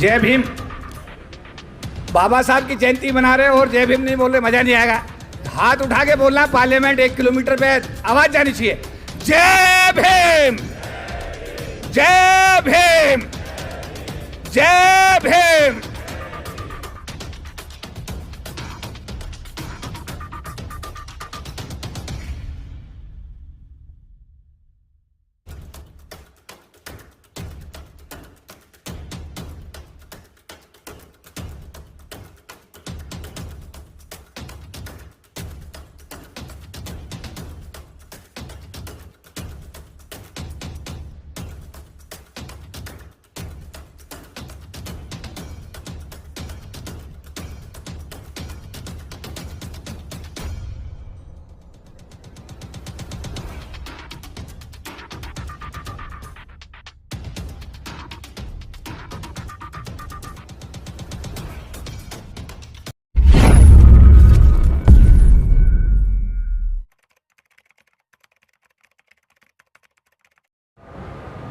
जय भीम। बाबा साहब की जयंती मना रहे हो और जय भीम नहीं बोल रहे, मजा नहीं आएगा। हाथ उठा के बोलना, पार्लियामेंट 1 किलोमीटर पे आवाज जानी चाहिए। जय भीम, जय भीम, जय भीम।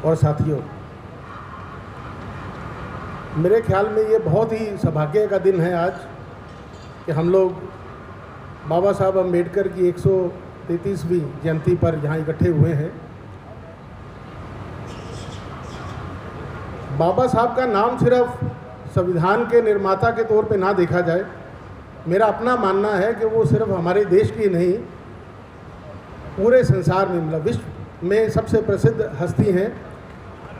और साथियों, मेरे ख्याल में ये बहुत ही सौभाग्य का दिन है आज कि हम लोग बाबा साहब अम्बेडकर की 133वीं जयंती पर यहाँ इकट्ठे हुए हैं। बाबा साहब का नाम सिर्फ संविधान के निर्माता के तौर पे ना देखा जाए। मेरा अपना मानना है कि वो सिर्फ हमारे देश की नहीं, पूरे संसार में, मतलब विश्व में सबसे प्रसिद्ध हस्ती हैं।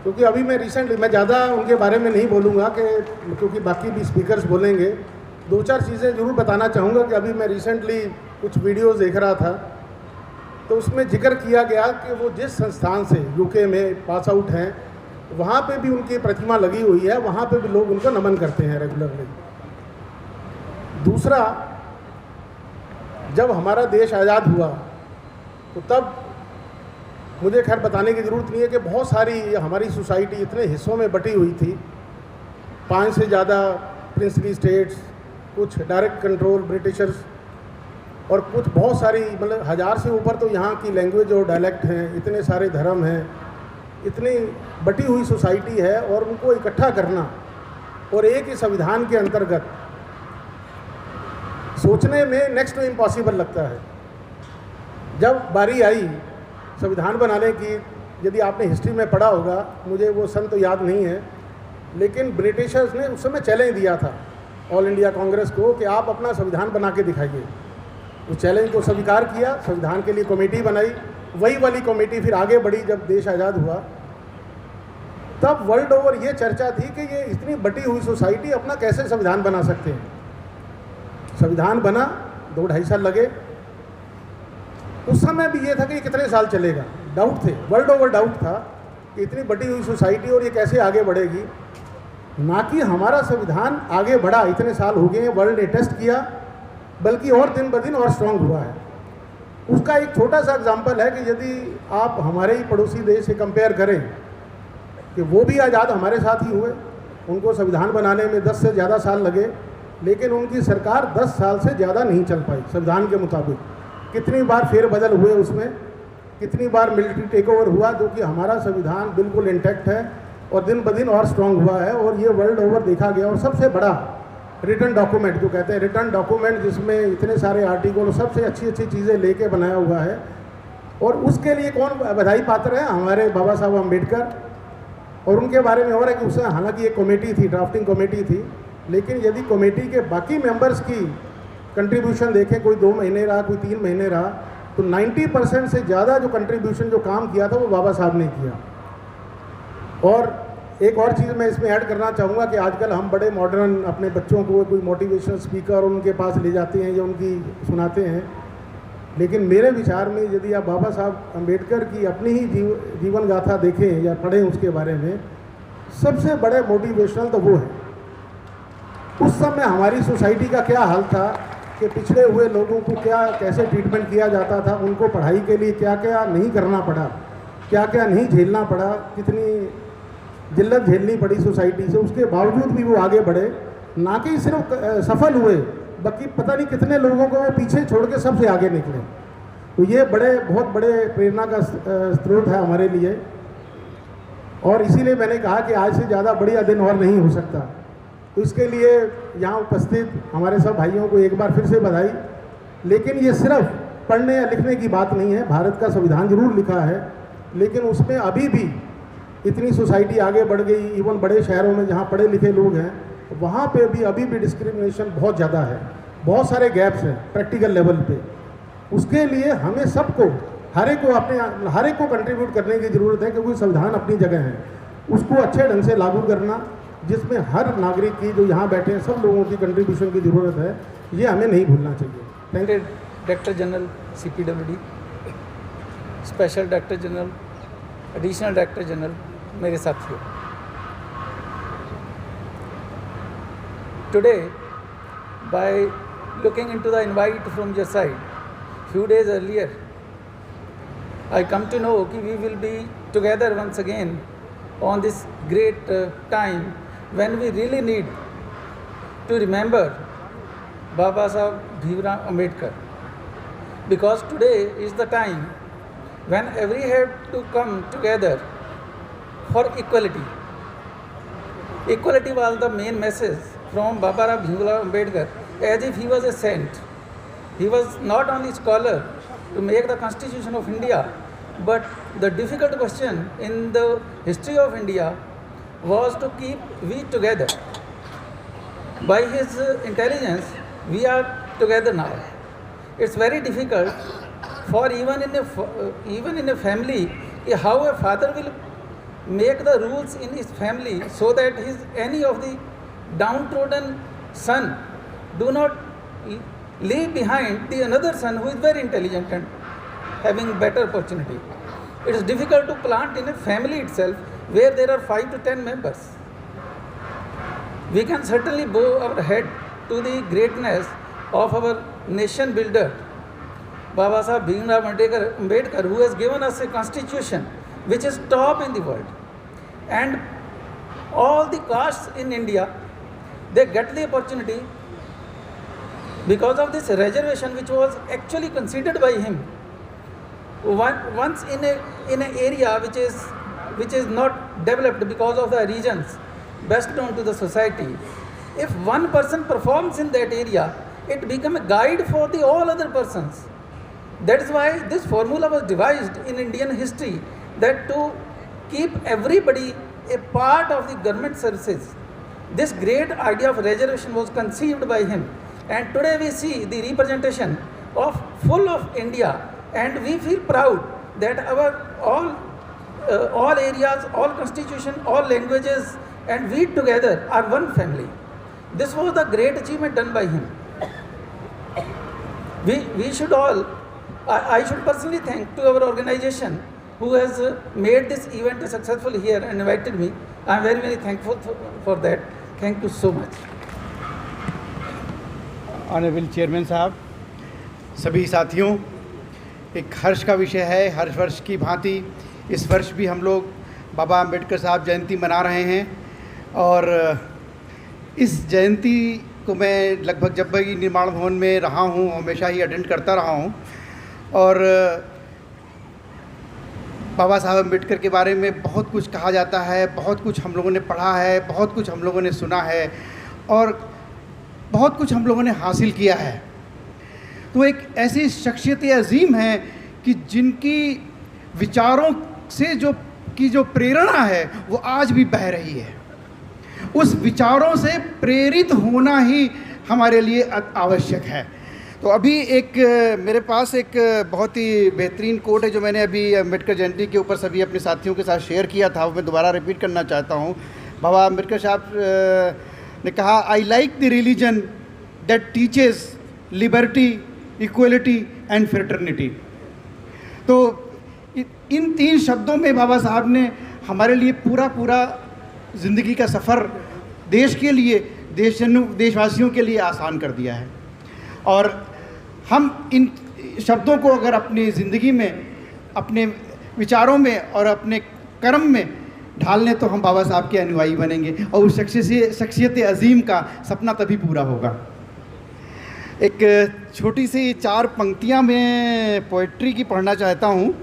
क्योंकि अभी मैं रिसेंटली, मैं ज़्यादा उनके बारे में नहीं बोलूँगा क्योंकि बाकी भी स्पीकर्स बोलेंगे। 2-4 चीज़ें ज़रूर बताना चाहूँगा कि अभी मैं रिसेंटली कुछ वीडियोस देख रहा था, तो उसमें जिक्र किया गया कि वो जिस संस्थान से यूके में पास आउट हैं, वहाँ पे भी उनकी प्रतिमा लगी हुई है, वहाँ पे भी लोग उनको नमन करते हैं रेगुलरली। दूसरा, जब हमारा देश आज़ाद हुआ तो तब मुझे खैर बताने की ज़रूरत नहीं है कि बहुत सारी हमारी सोसाइटी इतने हिस्सों में बटी हुई थी, 5 से ज़्यादा प्रिंसली स्टेट्स, कुछ डायरेक्ट कंट्रोल ब्रिटिशर्स, और कुछ बहुत सारी, मतलब 1000 से ऊपर तो यहाँ की लैंग्वेज और डायलेक्ट हैं, इतने सारे धर्म हैं, इतनी बटी हुई सोसाइटी है, और उनको इकट्ठा करना और एक ही संविधान के अंतर्गत सोचने में नेक्स्ट टू इम्पॉसिबल लगता है। जब बारी आई संविधान बनाने की, यदि आपने हिस्ट्री में पढ़ा होगा, मुझे वो सन तो याद नहीं है, लेकिन ब्रिटिशर्स ने उस समय चैलेंज दिया था ऑल इंडिया कांग्रेस को कि आप अपना संविधान बना के दिखाइए। उस चैलेंज को स्वीकार किया, संविधान के लिए कमेटी बनाई, वही वाली कमेटी फिर आगे बढ़ी। जब देश आज़ाद हुआ तब वर्ल्ड ओवर ये चर्चा थी कि ये इतनी बटी हुई सोसाइटी अपना कैसे संविधान बना सकते हैं। संविधान बना, 2-2.5 साल लगे। उस समय भी ये था कि कितने साल चलेगा, डाउट थे, वर्ल्ड ओवर डाउट था कि इतनी बटी हुई सोसाइटी और ये कैसे आगे बढ़ेगी। ना कि हमारा संविधान आगे बढ़ा, इतने साल हो गए हैं, वर्ल्ड ने टेस्ट किया, बल्कि और दिन ब दिन और स्ट्रांग हुआ है। उसका एक छोटा सा एग्जांपल है कि यदि आप हमारे ही पड़ोसी देश से कंपेयर करें कि वो भी आज़ाद हमारे साथ ही हुए, उनको संविधान बनाने में 10 से ज़्यादा साल लगे, लेकिन उनकी सरकार 10 साल से ज़्यादा नहीं चल पाई संविधान के मुताबिक। कितनी बार फेरबदल हुए उसमें, कितनी बार मिलिट्री टेक ओवर हुआ, जो कि हमारा संविधान बिल्कुल इंटैक्ट है और दिन ब दिन और स्ट्रांग हुआ है। और ये वर्ल्ड ओवर देखा गया, और सबसे बड़ा रिटर्न डॉक्यूमेंट जो कहते हैं, रिटर्न डॉक्यूमेंट जिसमें इतने सारे आर्टिकल, सबसे अच्छी अच्छी चीज़ें लेके बनाया हुआ है। और उसके लिए कौन बधाई पात्र है? हमारे बाबा साहब अम्बेडकर। और उनके बारे में और है कि उसमें हालांकि एक कमेटी थी, ड्राफ्टिंग कमेटी थी, लेकिन यदि कमेटी के बाकी मेंबर्स की कंट्रीब्यूशन देखें, कोई 2 महीने रहा, कोई 3 महीने रहा, तो 90% से ज़्यादा जो कंट्रीब्यूशन, जो काम किया था, वो बाबा साहब ने किया। और एक और चीज़ मैं इसमें ऐड करना चाहूँगा कि आजकल हम बड़े मॉडर्न अपने बच्चों को कोई मोटिवेशनल स्पीकर उनके पास ले जाते हैं या उनकी सुनाते हैं, लेकिन मेरे विचार में यदि आप बाबा साहब अम्बेडकर की अपनी ही जीवन गाथा देखें या पढ़ें उसके बारे में, सबसे बड़े मोटिवेशनल तो वो है। उस समय हमारी सोसाइटी का क्या हाल था कि पिछड़े हुए लोगों को कैसे ट्रीटमेंट किया जाता था, उनको पढ़ाई के लिए क्या क्या नहीं करना पड़ा, क्या क्या नहीं झेलना पड़ा, कितनी जिल्लत झेलनी पड़ी सोसाइटी से, उसके बावजूद भी वो आगे बढ़े। ना कि सिर्फ सफल हुए, बल्कि पता नहीं कितने लोगों को वो पीछे छोड़ के सबसे आगे निकले। तो ये बहुत बड़े प्रेरणा का स्रोत है हमारे लिए। और इसीलिए मैंने कहा कि आज से ज़्यादा बढ़िया दिन और नहीं हो सकता। तो इसके लिए यहाँ उपस्थित हमारे सब भाइयों को एक बार फिर से बधाई। लेकिन ये सिर्फ पढ़ने या लिखने की बात नहीं है। भारत का संविधान जरूर लिखा है, लेकिन उसमें अभी भी इतनी सोसाइटी आगे बढ़ गई, इवन बड़े शहरों में जहाँ पढ़े लिखे लोग हैं वहाँ पे भी अभी भी डिस्क्रिमिनेशन बहुत ज़्यादा है, बहुत सारे गैप्स हैं प्रैक्टिकल लेवल पे। उसके लिए हमें सबको हर एक को कंट्रीब्यूट करने की ज़रूरत है, क्योंकि संविधान अपनी जगह है, उसको अच्छे ढंग से लागू करना, जिसमें हर नागरिक की, जो यहाँ बैठे हैं सब लोगों की कंट्रीब्यूशन की ज़रूरत है, ये हमें नहीं भूलना चाहिए। Thank you. Director general CPWD, special director general, additional director general, मेरे साथियों, today by looking into the invite from your side, few days earlier, I come to know that we will be together once again on this great time when we really need to remember Baba Saheb Bhimrao Ambedkar, because today is the time when every have to come together for equality. Equality was the main message from Baba Saheb Bhimrao Ambedkar, as if he was a saint. He was not only scholar to make the Constitution of India, but the difficult question in the history of India was to keep we together. By his intelligence, we are together now. It's very difficult for even in a family, how a father will make the rules in his family so that any of the downtrodden son do not leave behind the another son who is very intelligent and having better opportunity. It is difficult to plant in a family itself where there are 5 to 10 members. We can certainly bow our head to the greatness of our nation builder, Baba Saheb Bhimrao Ambedkar, who has given us a constitution which is top in the world. And all the castes in India, they get the opportunity because of this reservation which was actually considered by him. Once in an area which is not developed because of the regions best known to the society, if one person performs in that area, it becomes a guide for the all other persons. That is why this formula was devised in Indian history, that to keep everybody a part of the government services. This great idea of reservation was conceived by him, and today we see the representation of full of India, and we feel proud that our all areas, all constitution, all languages, and we together are one family. This was the great achievement done by him. We should all, I should personally thank to our organization who has made this event successful here and invited me. I am very, very thankful for that. Thank you so much. Honourable chairman साहब, सभी साथियों, एक हर्ष का विषय है। हर वर्ष की भांति इस वर्ष भी हम लोग बाबा अम्बेडकर साहब जयंती मना रहे हैं, और इस जयंती को मैं लगभग जब भी निर्माण भवन में रहा हूँ हमेशा ही अटेंड करता रहा हूँ, और बाबा साहब अम्बेडकर के बारे में बहुत कुछ कहा जाता है, बहुत कुछ हम लोगों ने पढ़ा है, बहुत कुछ हम लोगों ने सुना है, और बहुत कुछ हम लोगों ने हासिल किया है। तो एक ऐसी शख्सियत अजीम है कि जिनकी विचारों से जो प्रेरणा है वो आज भी बह रही है। उस विचारों से प्रेरित होना ही हमारे लिए आवश्यक है। तो अभी मेरे पास एक बहुत ही बेहतरीन कोट है जो मैंने अभी अम्बेडकर जयंती के ऊपर सभी अपने साथियों के साथ शेयर किया था, वो मैं दोबारा रिपीट करना चाहता हूँ। बाबा अम्बेडकर साहब ने कहा, I like the religion that teaches liberty, equality and fraternity. तो इन 3 शब्दों में बाबा साहब ने हमारे लिए पूरा ज़िंदगी का सफ़र देश के लिए, देशवासियों के लिए आसान कर दिया है। और हम इन शब्दों को अगर अपनी ज़िंदगी में, अपने विचारों में और अपने कर्म में ढाल लें तो हम बाबा साहब के अनुयायी बनेंगे, और उस शख्सियत अजीम का सपना तभी पूरा होगा। एक छोटी सी 4 पंक्तियां मैं पोइट्री की पढ़ना चाहता हूँ।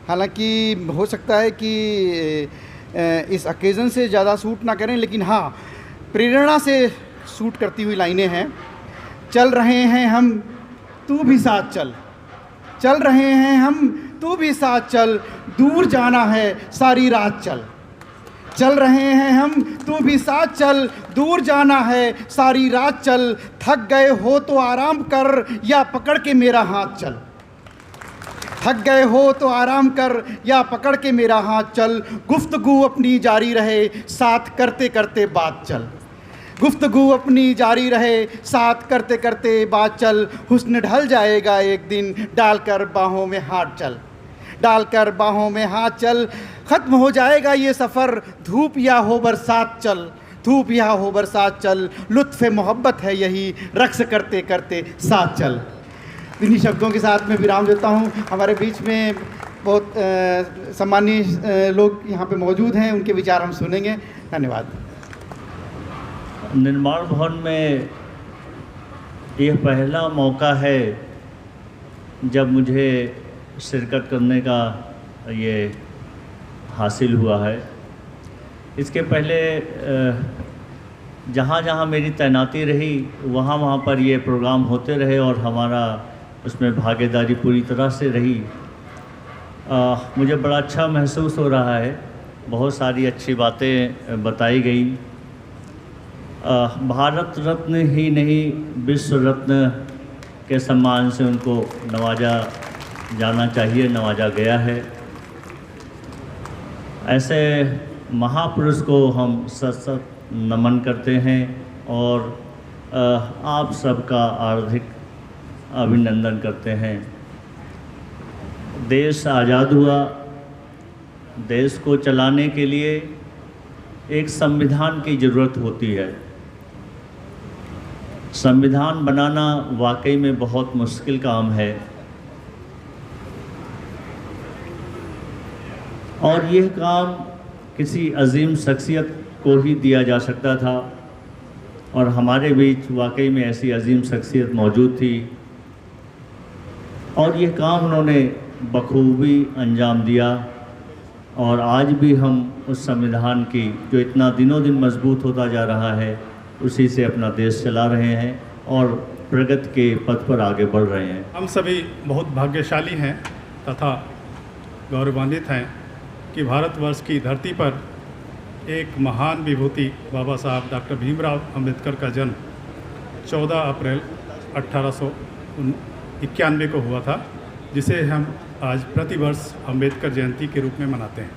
हालांकि हो सकता है कि इस अकेज़न से ज़्यादा सूट ना करें, लेकिन हाँ प्रेरणा से सूट करती हुई लाइनें हैं। चल रहे हैं हम, तू भी साथ चल, चल रहे हैं हम, तू भी साथ चल, दूर जाना है सारी रात चल। चल रहे हैं हम, तू भी साथ चल, दूर जाना है सारी रात चल। थक गए हो तो आराम कर या पकड़ के मेरा हाथ चल। थक गए हो तो आराम कर या पकड़ के मेरा हाथ चल। गुफ्तगू अपनी जारी रहे, साथ करते करते बात चल। गुफ्तगू अपनी जारी रहे, साथ करते करते बात चल। हुस्न ढल जाएगा एक दिन, डालकर बाहों में हाथ चल, डालकर बाहों में हाथ चल। ख़त्म हो जाएगा ये सफ़र, धूप या हो बरसात चल, धूप या हो बरसात चल। लुत्फ़ मोहब्बत है यही, रक्स करते करते साथ चल। इन्हीं शब्दों के साथ मैं विराम देता हूँ। हमारे बीच में बहुत सम्मानीय लोग यहाँ पे मौजूद हैं, उनके विचार हम सुनेंगे। धन्यवाद। निर्माण भवन में यह पहला मौका है जब मुझे शिरकत करने का ये हासिल हुआ है। इसके पहले जहाँ जहाँ मेरी तैनाती रही वहाँ पर ये प्रोग्राम होते रहे और हमारा उसमें भागीदारी पूरी तरह से रही। मुझे बड़ा अच्छा महसूस हो रहा है, बहुत सारी अच्छी बातें बताई गई। भारत रत्न ही नहीं, विश्व रत्न के सम्मान से उनको नवाजा जाना चाहिए, नवाजा गया है। ऐसे महापुरुष को हम सत नमन करते हैं और आप सबका हार्दिक अभिनंदन करते हैं। देश आज़ाद हुआ, देश को चलाने के लिए एक संविधान की ज़रूरत होती है। संविधान बनाना वाकई में बहुत मुश्किल काम है और यह काम किसी अजीम शख्सियत को ही दिया जा सकता था और हमारे बीच वाकई में ऐसी अजीम शख्सियत मौजूद थी और यह काम उन्होंने बखूबी अंजाम दिया। और आज भी हम उस संविधान की जो इतना दिनों दिन मजबूत होता जा रहा है उसी से अपना देश चला रहे हैं और प्रगति के पथ पर आगे बढ़ रहे हैं। हम सभी बहुत भाग्यशाली हैं तथा गौरवान्वित हैं कि भारतवर्ष की धरती पर एक महान विभूति बाबा साहब डॉक्टर भीमराव अंबेडकर का जन्म 14 अप्रैल 1891 को हुआ था, जिसे हम आज प्रतिवर्ष अंबेडकर जयंती के रूप में मनाते हैं।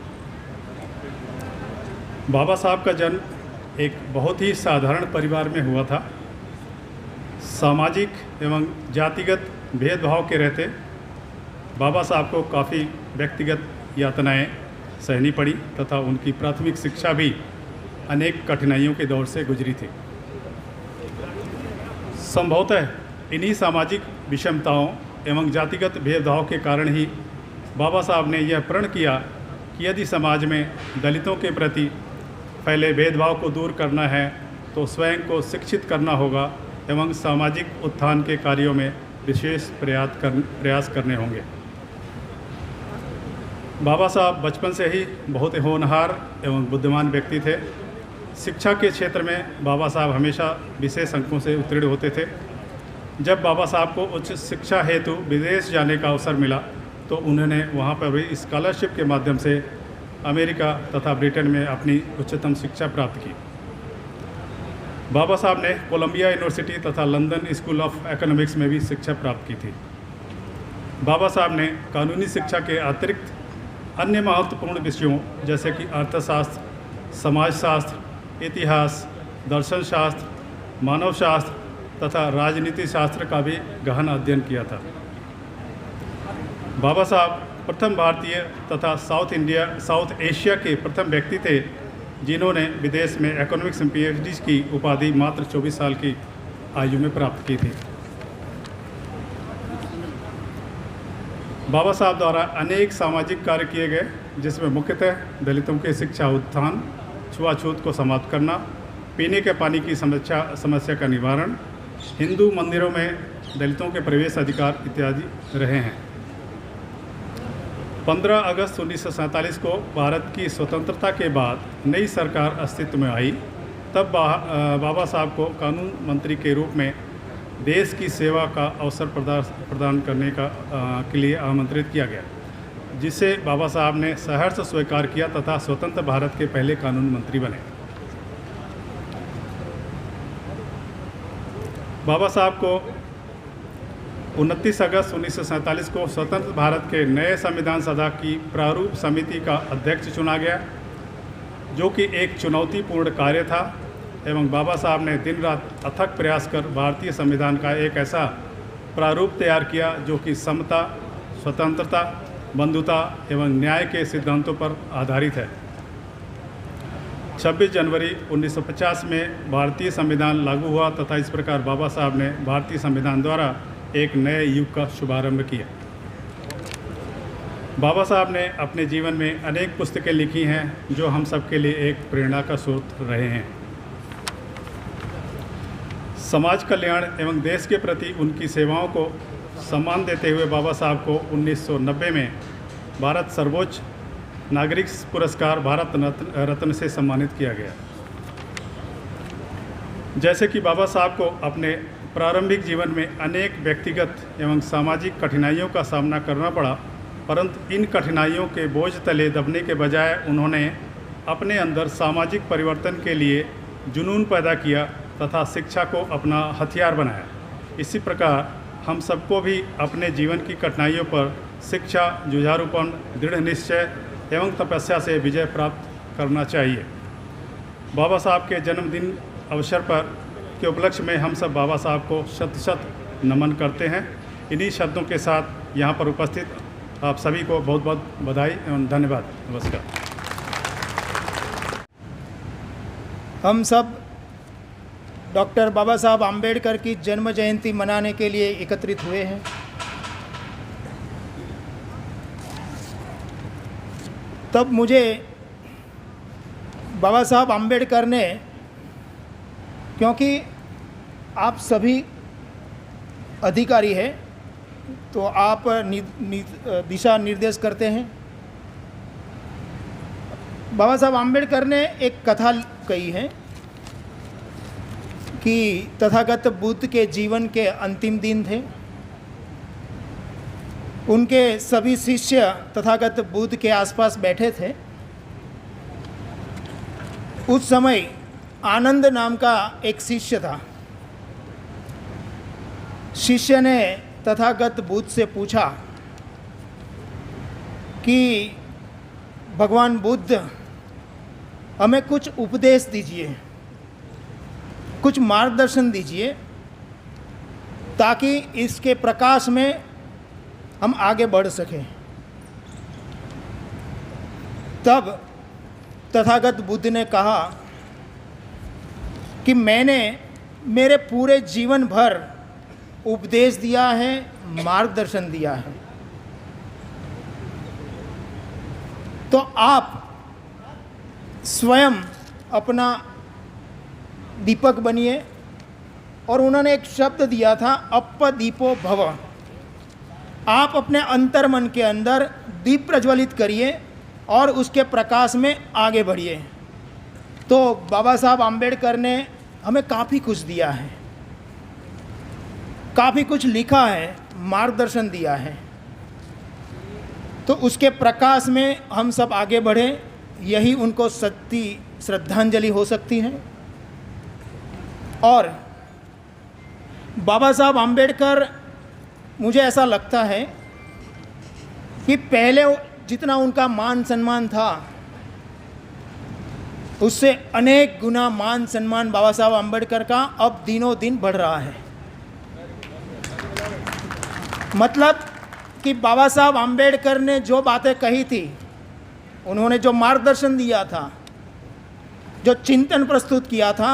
बाबा साहब का जन्म एक बहुत ही साधारण परिवार में हुआ था। सामाजिक एवं जातिगत भेदभाव के रहते बाबा साहब को काफ़ी व्यक्तिगत यातनाएं सहनी पड़ी तथा उनकी प्राथमिक शिक्षा भी अनेक कठिनाइयों के दौर से गुजरी थी। संभवतः इन्हीं सामाजिक विषमताओं एवं जातिगत भेदभाव के कारण ही बाबा साहब ने यह प्रण किया कि यदि समाज में दलितों के प्रति फैले भेदभाव को दूर करना है तो स्वयं को शिक्षित करना होगा एवं सामाजिक उत्थान के कार्यों में विशेष प्रयास करने होंगे। बाबा साहब बचपन से ही बहुत होनहार एवं बुद्धिमान व्यक्ति थे। शिक्षा के क्षेत्र में बाबा साहब हमेशा विशेष अंकों से उत्तीर्ण होते थे। जब बाबा साहब को उच्च शिक्षा हेतु विदेश जाने का अवसर मिला तो उन्होंने वहाँ पर भी स्कॉलरशिप के माध्यम से अमेरिका तथा ब्रिटेन में अपनी उच्चतम शिक्षा प्राप्त की। बाबा साहब ने कोलंबिया यूनिवर्सिटी तथा लंदन स्कूल ऑफ इकोनॉमिक्स में भी शिक्षा प्राप्त की थी। बाबा साहब ने कानूनी शिक्षा के अतिरिक्त अन्य महत्वपूर्ण विषयों जैसे कि अर्थशास्त्र, समाजशास्त्र, इतिहास, दर्शन शास्त्र, मानव शास्त्र तथा राजनीति शास्त्र का भी गहन अध्ययन किया था। बाबा साहब प्रथम भारतीय तथा साउथ एशिया के प्रथम व्यक्ति थे जिन्होंने विदेश में इकोनॉमिक्स में PhD की उपाधि मात्र 24 साल की आयु में प्राप्त की थी। बाबा साहब द्वारा अनेक सामाजिक कार्य किए गए जिसमें मुख्यतः दलितों के शिक्षा उत्थान, छुआछूत को समाप्त करना, पीने के पानी की समस्या का निवारण, हिंदू मंदिरों में दलितों के प्रवेश अधिकार इत्यादि रहे हैं। 15 अगस्त 1947 को भारत की स्वतंत्रता के बाद नई सरकार अस्तित्व में आई। तब बाबा साहब को कानून मंत्री के रूप में देश की सेवा का अवसर प्रदान करने के लिए आमंत्रित किया गया, जिसे बाबा साहब ने सहर्ष स्वीकार किया तथा स्वतंत्र भारत के पहले कानून मंत्री बने। बाबा साहब को 29 अगस्त 1947 को स्वतंत्र भारत के नए संविधान सभा की प्रारूप समिति का अध्यक्ष चुना गया, जो कि एक चुनौतीपूर्ण कार्य था एवं बाबा साहब ने दिन रात अथक प्रयास कर भारतीय संविधान का एक ऐसा प्रारूप तैयार किया जो कि समता, स्वतंत्रता, बंधुता एवं न्याय के सिद्धांतों पर आधारित है। 26 जनवरी 1950 में भारतीय संविधान लागू हुआ तथा इस प्रकार बाबा साहब ने भारतीय संविधान द्वारा एक नए युग का शुभारंभ किया। बाबा साहब ने अपने जीवन में अनेक पुस्तकें लिखी हैं जो हम सबके लिए एक प्रेरणा का स्रोत रहे हैं। समाज कल्याण एवं देश के प्रति उनकी सेवाओं को सम्मान देते हुए बाबा साहब को 1990 में भारत सर्वोच्च नागरिक पुरस्कार भारत रत्न से सम्मानित किया गया। जैसे कि बाबा साहब को अपने प्रारंभिक जीवन में अनेक व्यक्तिगत एवं सामाजिक कठिनाइयों का सामना करना पड़ा, परंतु इन कठिनाइयों के बोझ तले दबने के बजाय उन्होंने अपने अंदर सामाजिक परिवर्तन के लिए जुनून पैदा किया तथा शिक्षा को अपना हथियार बनाया। इसी प्रकार हम सबको भी अपने जीवन की कठिनाइयों पर शिक्षा, जुझारूपन, दृढ़ निश्चय एवं तपस्या से विजय प्राप्त करना चाहिए। बाबा साहब के जन्मदिन अवसर पर के उपलक्ष्य में हम सब बाबा साहब को शत शत नमन करते हैं। इन्हीं शब्दों के साथ यहाँ पर उपस्थित आप सभी को बहुत बहुत बधाई एवं धन्यवाद। नमस्कार। हम सब डॉक्टर बाबा साहब आम्बेडकर की जन्म जयंती मनाने के लिए एकत्रित हुए हैं। तब मुझे बाबा साहब आम्बेडकर ने, क्योंकि आप सभी अधिकारी हैं तो आप दिशा निर्देश करते हैं, बाबा साहब आम्बेडकर ने एक कथा कही है कि तथागत बुद्ध के जीवन के अंतिम दिन थे। उनके सभी शिष्य तथागत बुद्ध के आसपास बैठे थे। उस समय आनंद नाम का एक शिष्य था। शिष्य ने तथागत बुद्ध से पूछा कि भगवान बुद्ध हमें कुछ उपदेश दीजिए, कुछ मार्गदर्शन दीजिए ताकि इसके प्रकाश में हम आगे बढ़ सकें। तब तथागत बुद्ध ने कहा कि मैंने मेरे पूरे जीवन भर उपदेश दिया है, मार्गदर्शन दिया है, तो आप स्वयं अपना दीपक बनिए। और उन्होंने एक शब्द दिया था, अपदीपो भव। आप अपने अंतर्मन के अंदर दीप प्रज्वलित करिए और उसके प्रकाश में आगे बढ़िए। तो बाबा साहब आम्बेडकर ने हमें काफ़ी कुछ दिया है, काफ़ी कुछ लिखा है, मार्गदर्शन दिया है। तो उसके प्रकाश में हम सब आगे बढ़ें, यही उनको सच्ची श्रद्धांजलि हो सकती है। और बाबा साहब आम्बेडकर, मुझे ऐसा लगता है कि पहले जितना उनका मान सम्मान था उससे अनेक गुना मान सम्मान बाबा साहब आम्बेडकर का अब दिनों दिन बढ़ रहा है। मतलब कि बाबा साहब आम्बेडकर ने जो बातें कही थी, उन्होंने जो मार्गदर्शन दिया था, जो चिंतन प्रस्तुत किया था,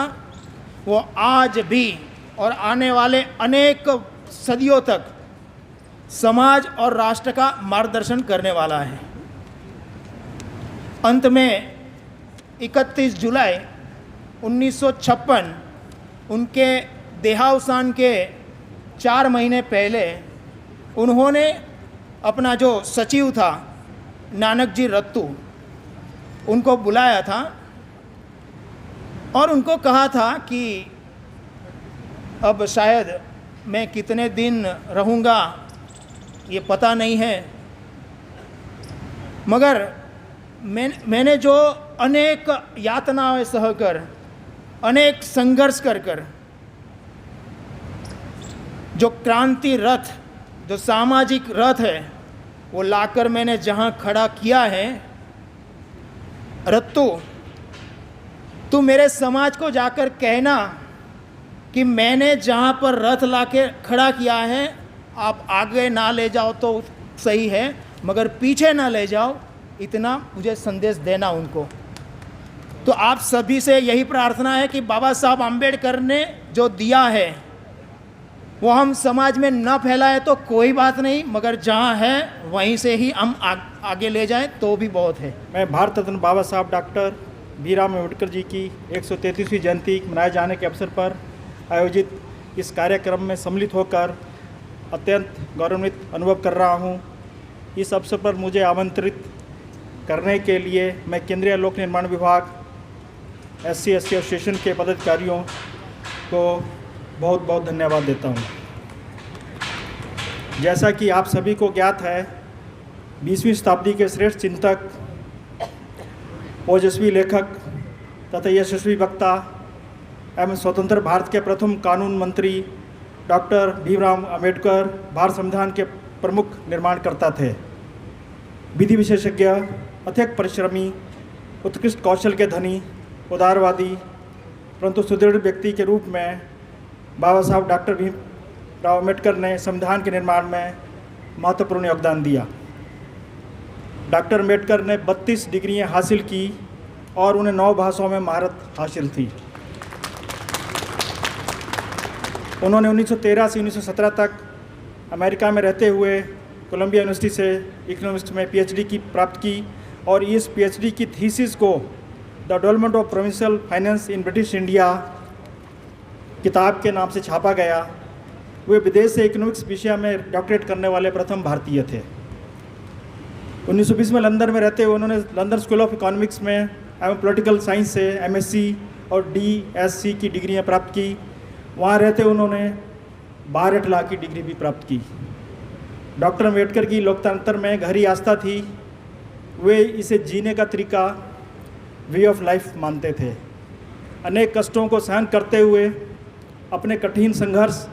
वो आज भी और आने वाले अनेक सदियों तक समाज और राष्ट्र का मार्गदर्शन करने वाला है। अंत में 31 जुलाई 1956 उनके देहावसान के 4 महीने पहले उन्होंने अपना जो सचिव था नानक जी रत्तू उनको बुलाया था और उनको कहा था कि अब शायद मैं कितने दिन रहूँगा ये पता नहीं है, मगर मैंने जो अनेक यातनाएं सहकर, अनेक संघर्ष कर जो क्रांति रथ, जो सामाजिक रथ है, वो लाकर मैंने जहाँ खड़ा किया है, रत्तू तू मेरे समाज को जाकर कहना कि मैंने जहाँ पर रथ लाके खड़ा किया है, आप आगे ना ले जाओ तो सही है, मगर पीछे ना ले जाओ, इतना मुझे संदेश देना उनको। तो आप सभी से यही प्रार्थना है कि बाबा साहब आम्बेडकर ने जो दिया है वो हम समाज में न फैलाए तो कोई बात नहीं, मगर जहाँ है वहीं से ही हम आगे ले जाएं तो भी बहुत है। मैं भारत रत्न बाबा साहब डॉक्टर भीमराव अम्बेडकर जी की 133वीं जयंती मनाए जाने के अवसर पर आयोजित इस कार्यक्रम में सम्मिलित होकर अत्यंत गौरवान्वित अनुभव कर रहा हूँ। इस अवसर पर मुझे आमंत्रित करने के लिए मैं केंद्रीय लोक निर्माण विभाग SC ST एसोसिएशन के पदाधिकारियों को बहुत बहुत धन्यवाद देता हूँ। जैसा कि आप सभी को ज्ञात है, 20वीं शताब्दी के श्रेष्ठ चिंतक, ओजस्वी लेखक तथा यशस्वी वक्ता एवं स्वतंत्र भारत के प्रथम कानून मंत्री डॉक्टर भीमराव अम्बेडकर भारत संविधान के प्रमुख निर्माणकर्ता थे। विधि विशेषज्ञ, अत्यंत परिश्रमी, उत्कृष्ट कौशल के धनी, उदारवादी परंतु सुदृढ़ व्यक्ति के रूप में बाबा साहब डॉक्टर भीमराव अम्बेडकर ने संविधान के निर्माण में महत्वपूर्ण योगदान दिया। डॉक्टर अम्बेडकर ने 32 डिग्रियां हासिल की और उन्हें 9 भाषाओं में महारत हासिल थी। उन्होंने 1913 से 1917 तक अमेरिका में रहते हुए कोलंबिया यूनिवर्सिटी से इकोनॉमिक्स में PhD की प्राप्त की और इस PhD की थीसिस को the development of provincial finance in British India किताब के नाम से छापा गया। वे विदेश से इकोनॉमिक्स विषय में डॉक्टरेट करने वाले प्रथम भारतीय थे। 1920 में लंदन में रहते हुए उन्होंने लंदन स्कूल ऑफ इकोनॉमिक्स में एवं पॉलिटिकल साइंस से MSc और DSc की डिग्रियां प्राप्त की। वहाँ रहते उन्होंने बार लॉ की डिग्री भी प्राप्त की। डॉक्टर अम्बेडकर की लोकतंत्र में गहरी आस्था थी। वे इसे जीने का तरीका, वे ऑफ लाइफ मानते थे। अनेक कष्टों को सहन करते हुए अपने कठिन संघर्ष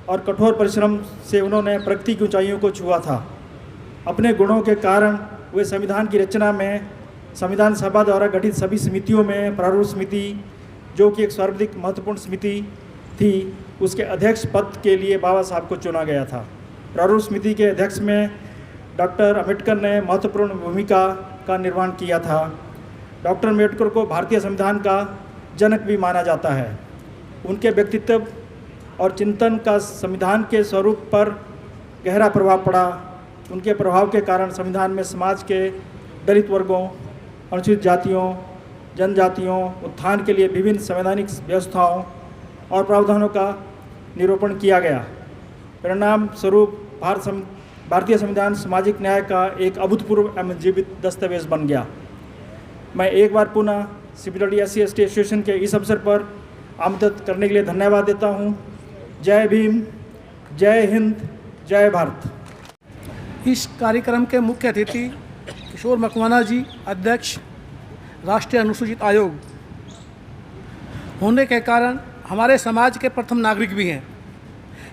और कठोर परिश्रम से उन्होंने प्रगति की ऊंचाइयों को छुआ था। अपने गुणों के कारण वे संविधान की रचना में संविधान सभा द्वारा गठित सभी समितियों में प्रारूप समिति, जो कि एक सर्वाधिक महत्वपूर्ण समिति थी, उसके अध्यक्ष पद के लिए बाबा साहब को चुना गया था। प्रारूप समिति के अध्यक्ष में डॉक्टर अम्बेडकर ने महत्वपूर्ण भूमिका का निर्वहन किया था। डॉक्टर अम्बेडकर को भारतीय संविधान का जनक भी माना जाता है। उनके व्यक्तित्व और चिंतन का संविधान के स्वरूप पर गहरा प्रभाव पड़ा। उनके प्रभाव के कारण संविधान में समाज के दलित वर्गों, अनुसूचित जातियों, जनजातियों उत्थान के लिए विभिन्न संवैधानिक व्यवस्थाओं और प्रावधानों का निरूपण किया गया। परिणाम स्वरूप भारतीय संविधान सामाजिक न्याय का एक अभूतपूर्व एवं जीवित दस्तावेज बन गया। मैं एक बार पुनः CPWD SC ST एसोसिएशन के इस अवसर पर आमंत्रित करने के लिए धन्यवाद देता हूँ। जय भीम, जय हिंद, जय भारत। इस कार्यक्रम के मुख्य अतिथि किशोर मकवाना जी, अध्यक्ष राष्ट्रीय अनुसूचित आयोग होने के कारण हमारे समाज के प्रथम नागरिक भी हैं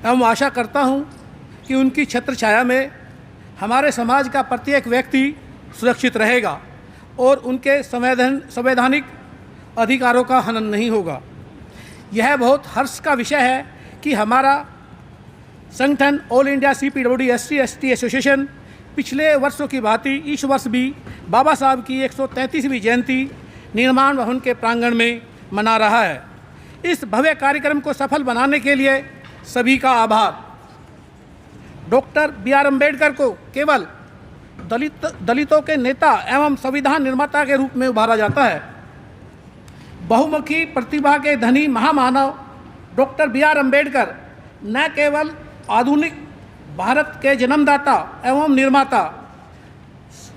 एवं आशा करता हूं कि उनकी छत्र छाया में हमारे समाज का प्रत्येक व्यक्ति सुरक्षित रहेगा और उनके संवैधानिक अधिकारों का हनन नहीं होगा। यह बहुत हर्ष का विषय है कि हमारा संगठन all India CPWD SC ST association पिछले वर्षों की भांति इस वर्ष भी बाबा साहब की 133वीं जयंती निर्माण भवन के प्रांगण में मना रहा है। इस भव्य कार्यक्रम को सफल बनाने के लिए सभी का आभार। डॉक्टर BR अम्बेडकर को केवल दलितों के नेता एवं संविधान निर्माता के रूप में उभारा जाता है। बहुमुखी प्रतिभा के धनी महामानव डॉक्टर BR अम्बेडकर न केवल आधुनिक भारत के जन्मदाता एवं निर्माता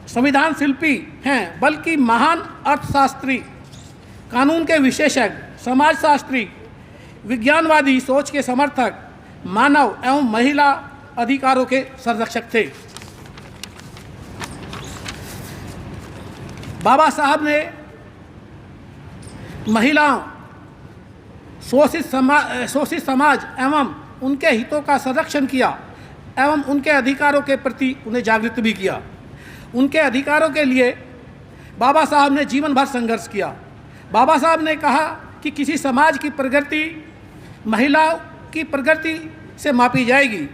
संविधान शिल्पी हैं, बल्कि महान अर्थशास्त्री, कानून के विशेषज्ञ, समाजशास्त्री, विज्ञानवादी सोच के समर्थक, मानव एवं महिला अधिकारों के संरक्षक थे। बाबा साहब ने महिलाओं, शोषित समाज एवं उनके हितों का संरक्षण किया एवं उनके अधिकारों के प्रति उन्हें जागृत भी किया। उनके अधिकारों के लिए बाबा साहब ने जीवन भर संघर्ष किया। बाबा साहब ने कहा कि किसी समाज की प्रगति महिलाओं की प्रगति से मापी जाएगी।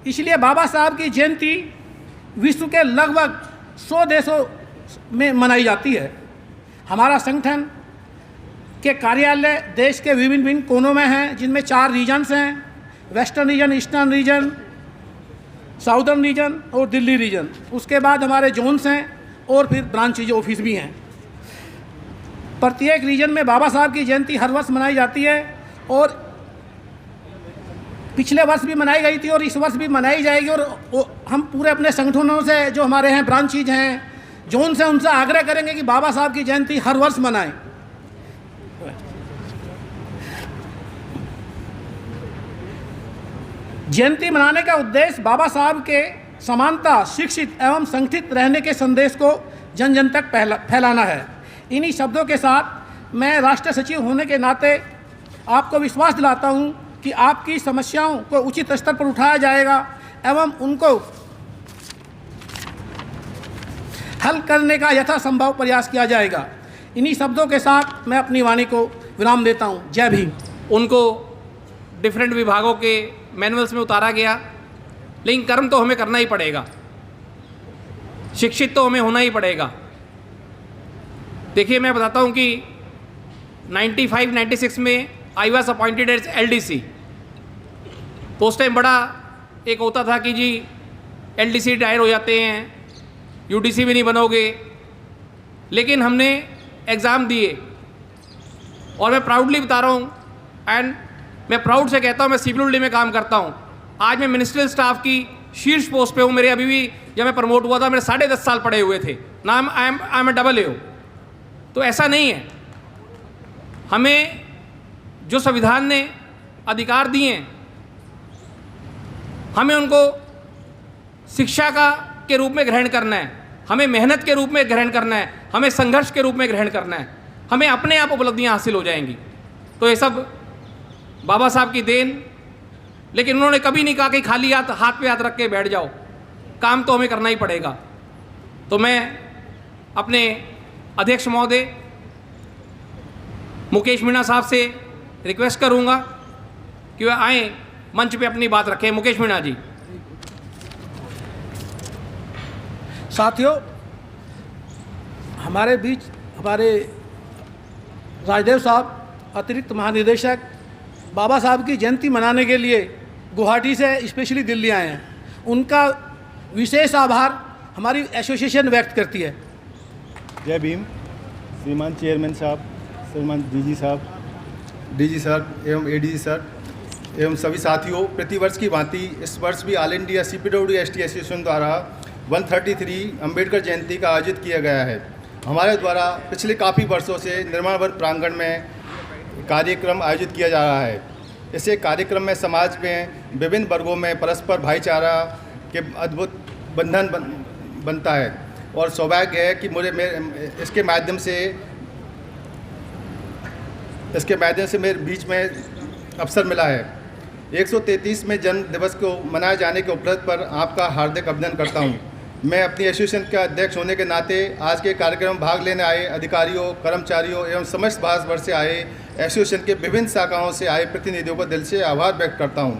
इसलिए बाबा साहब की जयंती विश्व के लगभग 100 देशों में मनाई जाती है। हमारा संगठन के कार्यालय देश के विभिन्न कोनों में हैं, जिनमें 4 रीजन्स हैं, western region, eastern region, southern region और दिल्ली रीजन। उसके बाद हमारे जोन्स हैं और फिर ब्रांच ऑफिस भी हैं। प्रत्येक रीजन में बाबा साहब की जयंती हर वर्ष मनाई जाती है और पिछले वर्ष भी मनाई गई थी और इस वर्ष भी मनाई जाएगी। और हम पूरे अपने संगठनों से जो हमारे हैं ब्रांचीज हैं, जोन से, उनसे आग्रह करेंगे कि बाबा साहब की जयंती हर वर्ष मनाएं। जयंती मनाने का उद्देश्य बाबा साहब के समानता, शिक्षित एवं संगठित रहने के संदेश को जन जन तक फैलाना है। इन्हीं शब्दों के साथ मैं राष्ट्रीय सचिव होने के नाते आपको विश्वास दिलाता हूं कि आपकी समस्याओं को उचित स्तर पर उठाया जाएगा एवं उनको हल करने का यथासंभव प्रयास किया जाएगा। इन्हीं शब्दों के साथ मैं अपनी वाणी को विराम देता हूं। जय भीम। उनको डिफरेंट विभागों के मैनुअल्स में उतारा गया, लेकिन कर्म तो हमें करना ही पड़ेगा, शिक्षित तो हमें होना ही पड़ेगा। देखिए, मैं बताता हूँ कि 95-96 में I was appointed as LDC। तो उस टाइम बड़ा एक होता था कि जी LDC रिटायर हो जाते हैं, UDC भी नहीं बनोगे, लेकिन हमने एग्ज़ाम दिए और मैं प्राउडली बता रहा हूँ एंड मैं प्राउड से कहता हूँ, मैं CPWD में काम करता हूँ। आज मैं मिनिस्ट्रियल स्टाफ की शीर्ष पोस्ट पे हूँ। मेरे अभी भी जब मैं प्रमोट हुआ था मेरे 10.5 साल पड़े हुए थे ना। I am AA। तो ऐसा नहीं है, हमें जो संविधान ने अधिकार दिए हैं हमें उनको शिक्षा के रूप में ग्रहण करना है, हमें मेहनत के रूप में ग्रहण करना है, हमें संघर्ष के रूप में ग्रहण करना है, हमें अपने आप उपलब्धियां हासिल हो जाएंगी। तो ये सब बाबा साहब की देन। लेकिन उन्होंने कभी नहीं कहा कि खाली हाथ पे हाथ रख के बैठ जाओ, काम तो हमें करना ही पड़ेगा। तो मैं अपने अध्यक्ष महोदय मुकेश मीणा साहब से रिक्वेस्ट करूंगा कि वह आए मंच पे अपनी बात रखें। मुकेश मीणा जी। साथियों, हमारे बीच हमारे राजदेव साहब, अतिरिक्त महानिदेशक, बाबा साहब की जयंती मनाने के लिए गुवाहाटी से स्पेशली दिल्ली आए हैं। उनका विशेष आभार हमारी एसोसिएशन व्यक्त करती है। जय भीम। श्रीमान चेयरमैन साहब, श्रीमान DG साहब, DG सर एवं ADG सर एवं सभी साथियों, प्रतिवर्ष की भांति इस वर्ष भी all India CPWD ST association द्वारा 133 अम्बेडकर जयंती का आयोजित किया गया है। हमारे द्वारा पिछले काफ़ी वर्षों से निर्माण वन प्रांगण में कार्यक्रम आयोजित किया जा रहा है। इसे कार्यक्रम में समाज में विभिन्न वर्गों में परस्पर भाईचारा के अद्भुत बंधन बनता है और सौभाग्य है कि इसके माध्यम से मेरे बीच में अवसर मिला है। 133 में जन्म दिवस को मनाए जाने के उपलक्ष्य पर आपका हार्दिक अभिनंदन करता हूं। मैं अपनी एसोसिएशन का अध्यक्ष होने के नाते आज के कार्यक्रम में भाग लेने आए अधिकारियों, कर्मचारियों एवं समस्त भारतवर्ष से आए एसोसिएशन के विभिन्न शाखाओं से आए प्रतिनिधियों को दिल से आभार व्यक्त करता हूं,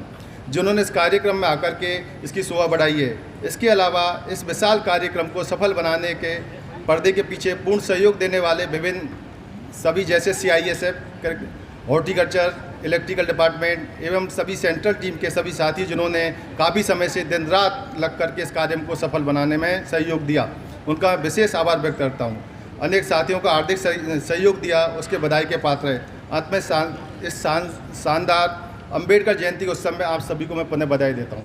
जिन्होंने इस कार्यक्रम में आकर के इसकी शोभा बढ़ाई है। इसके अलावा इस विशाल कार्यक्रम को सफल बनाने के पर्दे के पीछे पूर्ण सहयोग देने वाले विभिन्न सभी जैसे CISF, हॉर्टिकल्चर, इलेक्ट्रिकल डिपार्टमेंट एवं सभी सेंट्रल टीम के सभी साथी जिन्होंने काफ़ी समय से दिन रात लग करके इस कार्य को सफल बनाने में सहयोग दिया, उनका विशेष आभार व्यक्त करता हूं। अनेक साथियों का हार्दिक सहयोग दिया, उसके बधाई के पात्र है। अंत में इस शानदार अम्बेडकर जयंती के उत्सव में आप सभी को मैं पुनः बधाई देता हूं।